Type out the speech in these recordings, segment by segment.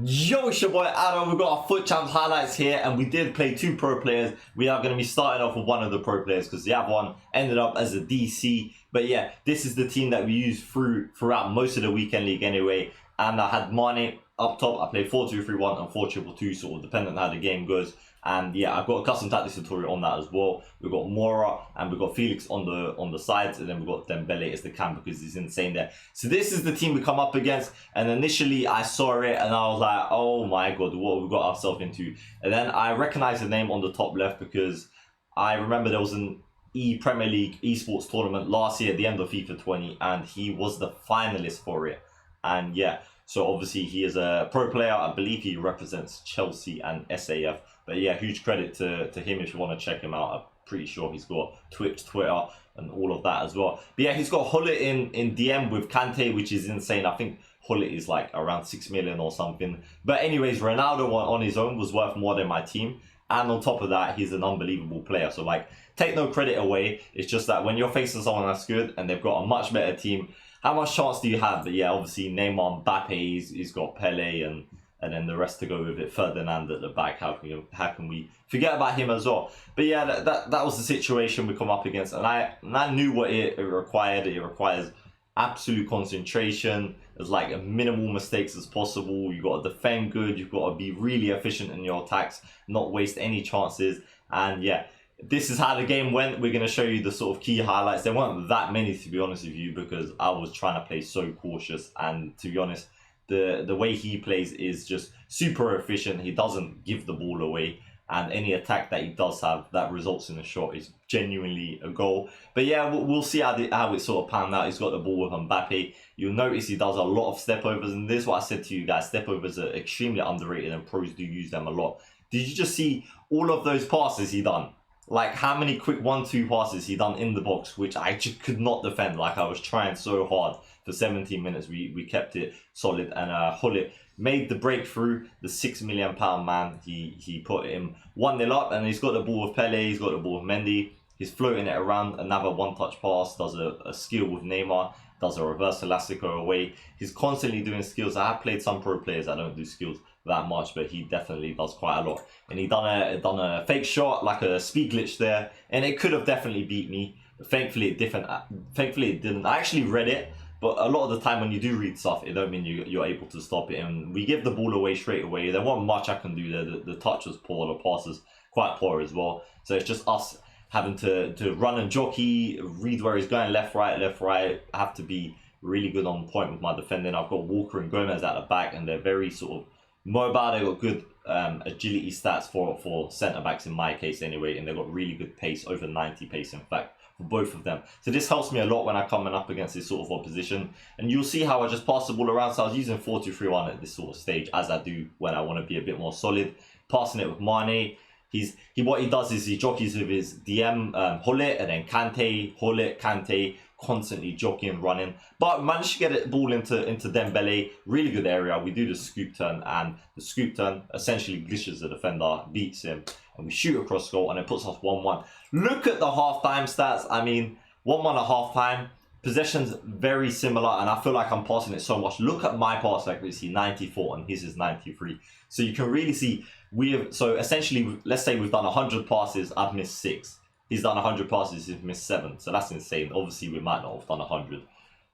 Yo, it's your boy Adam. We've got our Futchamps highlights here, and we did play two pro players. We are going to be starting off with one of the pro players because the other one ended up as a DC. But yeah, this is the team that we used throughout most of the weekend league anyway. And I had Mane up top. I played 4-2-3-1 and 4-2-2, sort of depending on how the game goes. And yeah, I've got a custom tactics tutorial on that as well. We've got Mora and we've got Felix on the sides, and then we've got Dembele as the cam because he's insane there. So this is the team we come up against, and initially I saw it and I was like, oh my god, what have we got ourselves into? And then I recognized the name on the top left because I remember there was an Premier League Esports tournament last year at the end of FIFA 20, and he was the finalist for it. And yeah, so obviously he is a pro player. I believe he represents Chelsea and SAF. But yeah, huge credit to him if you want to check him out. I'm pretty sure he's got Twitch, Twitter, and all of that as well. But yeah, he's got Hullet in DM with Kante, which is insane. I think Hullet is like around 6 million or something. But anyways, Ronaldo on his own was worth more than my team. And on top of that, he's an unbelievable player. So like, take no credit away. It's just that when you're facing someone that's good and they've got a much better team, how much chance do you have? But yeah, obviously Neymar, Mbappe, he's got Pele and then the rest to go with it. Ferdinand at the back. How can we forget about him as well? But yeah, that was the situation we come up against, and I knew what it required. It requires absolute concentration. There's like minimal mistakes as possible. You got to defend good. You've got to be really efficient in your attacks, not waste any chances. And yeah, this is how the game went. We're going to show you the sort of key highlights. There weren't that many, to be honest with you, because I was trying to play so cautious. And to be honest, the way he plays is just super efficient. He doesn't give the ball away, and any attack that he does have that results in a shot is genuinely a goal. But yeah, we'll see how it sort of panned out. He's got the ball with Mbappe. You'll notice he does a lot of step overs, and this is what I said to you guys. Step overs are extremely underrated, and pros do use them a lot. Did you just see all of those passes he done? Like how many quick 1-2 passes he done in the box, which I just could not defend. Like I was trying so hard for 17 minutes. We kept it solid, and Hullet made the breakthrough. The £6 million man, he put him 1-0 up, and he's got the ball with Pele. He's got the ball with Mendy. He's floating it around. Another one-touch pass. Does a skill with Neymar. Does a reverse elastico away. He's constantly doing skills. I have played some pro players that don't do skills that much, but he definitely does quite a lot. And he done a fake shot, like a speed glitch there, and it could have definitely beat me. But thankfully it didn't. I actually read it, but a lot of the time when you do read stuff, it don't mean you're able to stop it. And we give the ball away straight away. There wasn't much I can do there. The touch was poor. The pass was quite poor as well. So it's just us having to run and jockey, read where he's going, left, right. I have to be really good on point with my defending. I've got Walker and Gomez at the back, and they're very sort of mobile. They've got good agility stats for centre-backs in my case anyway, and they've got really good pace, over 90 pace in fact, for both of them. So this helps me a lot when I'm coming up against this sort of opposition. And you'll see how I just pass the ball around. So I was using 4-2-3-1 at this sort of stage, as I do when I want to be a bit more solid. Passing it with Mane. What he does is he jockeys with his DM Hullet, and then Kante, Hullet, Kante, constantly jockeying, running. But managed to get the ball into Dembele. Really good area. We do the scoop turn, and the scoop turn essentially glitches the defender, beats him, and we shoot across goal, and it puts us 1-1. Look at the half-time stats. I mean, 1-1 at half-time. Possession's very similar, and I feel like I'm passing it so much. Look at my pass accuracy, 94, and his is 93. So you can really see so essentially, let's say we've done 100 passes, I've missed 6. He's done 100 passes, he's missed 7. So that's insane. Obviously, we might not have done 100,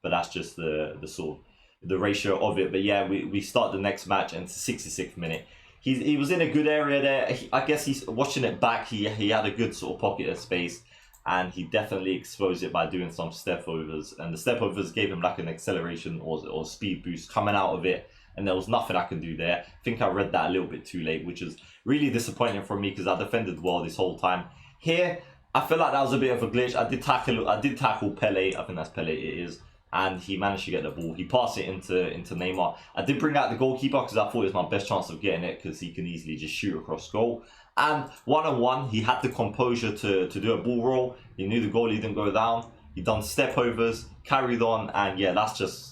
but that's just the sort of the ratio of it. But yeah, we start the next match, and it's the 66th minute. He was in a good area there. I guess he's watching it back. He had a good sort of pocket of space, and he definitely exposed it by doing some step overs. And the step overs gave him like an acceleration or speed boost coming out of it. And there was nothing I can do there. I think I read that a little bit too late, which is really disappointing for me because I defended well this whole time. Here, I feel like that was a bit of a glitch. I did tackle Pele. I think that's Pele it is. And he managed to get the ball. He passed it into Neymar. I did bring out the goalkeeper because I thought it was my best chance of getting it because he can easily just shoot across goal. And one-on-one, he had the composure to do a ball roll. He knew the goalie didn't go down. He done step overs, carried on, and yeah, that's just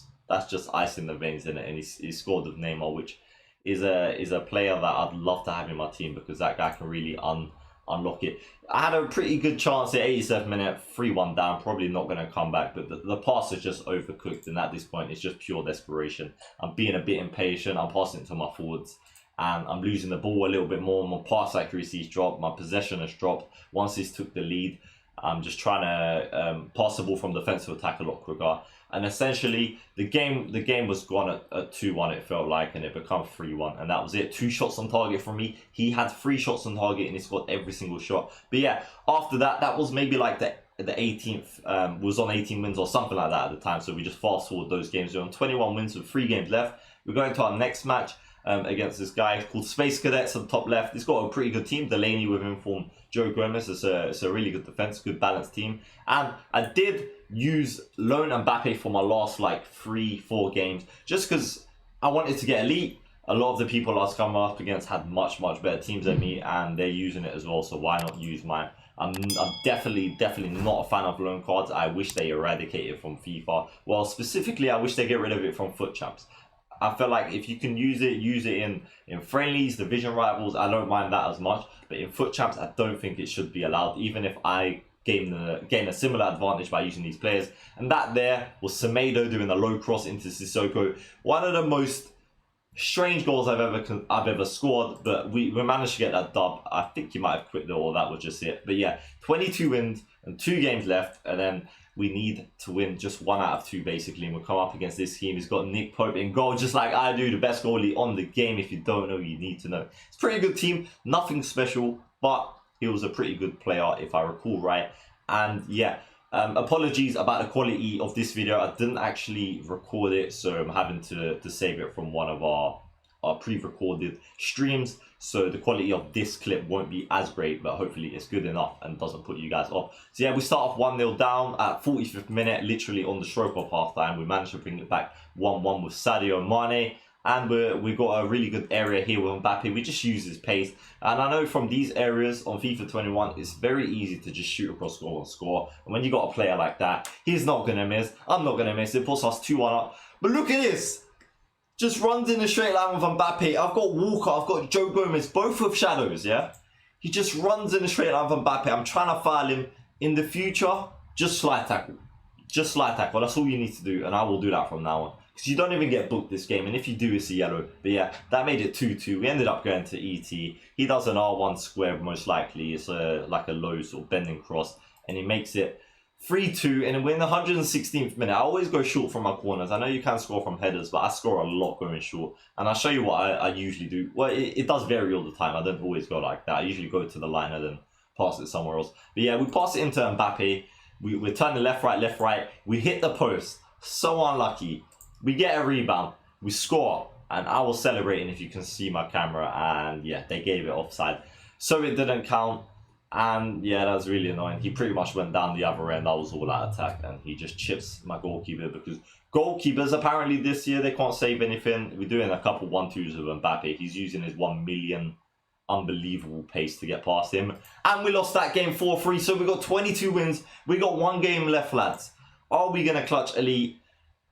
ice in the veins in it. And he scored with Neymar, which is a player that I'd love to have in my team because that guy can really unlock it. I had a pretty good chance at 87th minute, 3-1 down, probably not going to come back, but the pass is just overcooked, and at this point it's just pure desperation. I'm being a bit impatient, I'm passing it to my forwards, and I'm losing the ball a little bit more. My pass accuracy's dropped, my possession has dropped. Once he's took the lead, I'm just trying to pass the ball from defense to attack a lot quicker. And essentially, the game was gone at 2-1, it felt like, and it became 3-1. And that was it. 2 shots on target from me. He had 3 shots on target, and he scored every single shot. But yeah, after that, that was maybe like the 18th, was on 18 wins or something like that at the time. So we just fast forward those games. We're on 21 wins with 3 games left. We're going to our next match against this guy called Space Cadets on the top left. He's got a pretty good team. Delaney with him from Joe Gomez. It's a really good defense, good balanced team. And I did use loan Mbappe for my last like 3-4 games just because I wanted to get elite. A lot of the people I was coming up against had much better teams than me, and they're using it as well, so why not use mine? I'm definitely not a fan of loan cards. I wish they eradicated from FIFA. Well, specifically I wish they get rid of it from Futchamps. I feel like if you can use it in friendlies, division rivals, I don't mind that as much. But in Futchamps, I don't think it should be allowed, even if I gain a similar advantage by using these players. And that there was Semedo doing a low cross into Sissoko. One of the most strange goals I've ever scored, but we managed to get that dub. I think you might have quit though, or that was just it. But yeah, 22 wins and 2 games left, and then we need to win just 1 out of 2 basically, and we'll come up against this team. He's got Nick Pope in goal, just like I do, the best goalie on the game. If you don't know, you need to know. It's a pretty good team, nothing special, but he was a pretty good player if I recall right. And yeah, apologies about the quality of this video. I didn't actually record it, so I'm having to save it from one of our pre-recorded streams, so the quality of this clip won't be as great, but hopefully it's good enough and doesn't put you guys off. So yeah, we start off 1-0 down at 45th minute, literally on the stroke of half time. We managed to bring it back 1-1 with Sadio Mane, and we got a really good area here with Mbappe. We just use his pace, and I know from these areas on FIFA 21 it's very easy to just shoot across goal and score, and when you got a player like that, he's not gonna miss, I'm not gonna miss. It puts us 2-1 up. But look at this, just runs in a straight line with Mbappe. I've got Walker, I've got Joe Gomez, both with shadows, yeah? He just runs in a straight line with Mbappe. I'm trying to foul him. In the future, just slide tackle. Just slide tackle. That's all you need to do, and I will do that from now on. Because you don't even get booked this game, and if you do, it's a yellow. But yeah, that made it 2-2. We ended up going to ET. He does an R1 square, most likely. It's like a low sort of bending cross, and he makes it 3-2, and we're in the 116th minute. I always go short from my corners. I know you can score from headers, but I score a lot going short. And I'll show you what I usually do. Well, it does vary all the time. I don't always go like that. I usually go to the line and then pass it somewhere else. But yeah, we pass it into Mbappe. We're turning left, right. We hit the post. So unlucky. We get a rebound. We score. And I was celebrating, if you can see my camera. And yeah, they gave it offside. So it didn't count. And yeah, that was really annoying. He pretty much went down the other end. I was all out attack, and he just chips my goalkeeper, because goalkeepers apparently this year they can't save anything. We're doing a couple 1-2s with Mbappe. He's using his 1 million unbelievable pace to get past him, and we lost that game 4-3. So we got 22 wins. We got 1 game left, lads. Are we gonna clutch elite?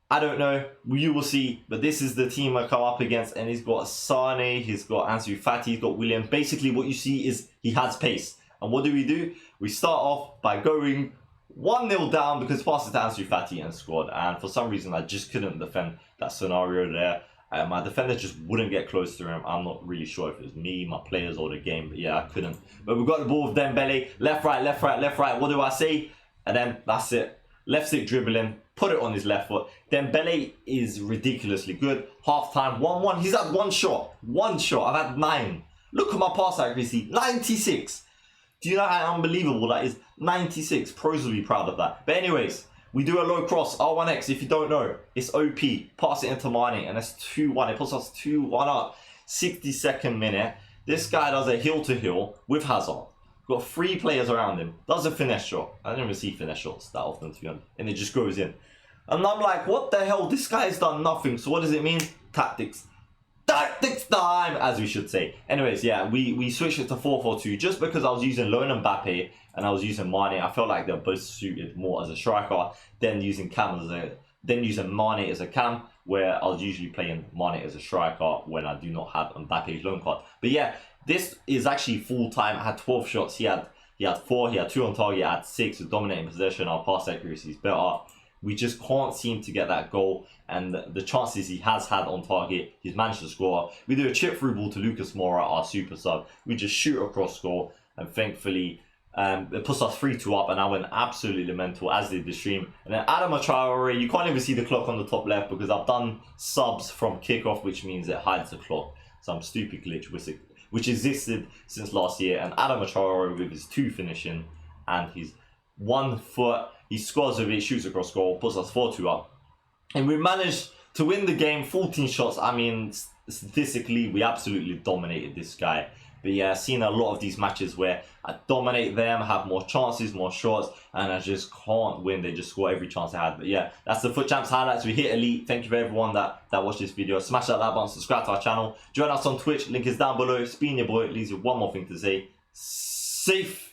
I don't know. You will see. But this is the team I come up against, and he's got Sane, he's got Ansu Fati, he's got William. Basically, what you see is he has pace. And what do? We start off by going 1-0 down because passes to Ansu Fati and scored. And for some reason, I just couldn't defend that scenario there. My defender just wouldn't get close to him. I'm not really sure if it was me, my players, or the game. But yeah, I couldn't. But we got the ball with Dembele. Left, right. What do I say? And then that's it. Left stick dribbling. Put it on his left foot. Dembele is ridiculously good. Half time, 1-1. He's had 1 shot. 1 shot. I've had 9. Look at my pass accuracy. 96. Do you know how unbelievable that is? 96. Pros will be proud of that. But anyways, we do a low cross. R1X, if you don't know, it's OP. Pass it into Mane, and that's 2-1. It puts us 2-1 up. 62nd minute. This guy does a heel-to-heel with Hazard. Got 3 players around him. Does a finesse shot. I don't even see finesse shots that often, to be honest. And it just goes in. And I'm like, what the hell? This guy's done nothing. So what does it mean? Tactics. Tactics time, as we should say. Anyways, yeah, we switched it to 4-4-2 just because I was using Lone Mbappe and I was using Mane. I felt like they're both suited more as a striker than using Mane as a cam, where I was usually playing Mane as a striker when I do not have Mbappe's loan card. But yeah, This is actually full time. I had 12 shots. He had 4. He had 2 on target. I had 6 with dominating possession. Our pass accuracy is better. We just can't seem to get that goal, and the chances he has had on target, he's managed to score. We do a chip through ball to Lucas Moura, our super sub. We just shoot across goal, and thankfully it puts us 3-2 up, and I went absolutely mental, as did the stream. And then Adam Traore, you can't even see the clock on the top left because I've done subs from kickoff, which means it hides the clock. Some stupid glitch which existed since last year. And Adam Traore with his 2 finishing and his 1 foot, he scores with it, shoots across goal, puts us 4-2 up. And we managed to win the game, 14 shots. I mean, statistically, we absolutely dominated this guy. But yeah, I've seen a lot of these matches where I dominate them, have more chances, more shots, and I just can't win. They just score every chance I had. But yeah, that's the Futchamps highlights. We hit elite. Thank you for everyone that watched this video. Smash that like button, subscribe to our channel. Join us on Twitch. Link is down below. It's been your boy. It leaves you one more thing to say. Safe.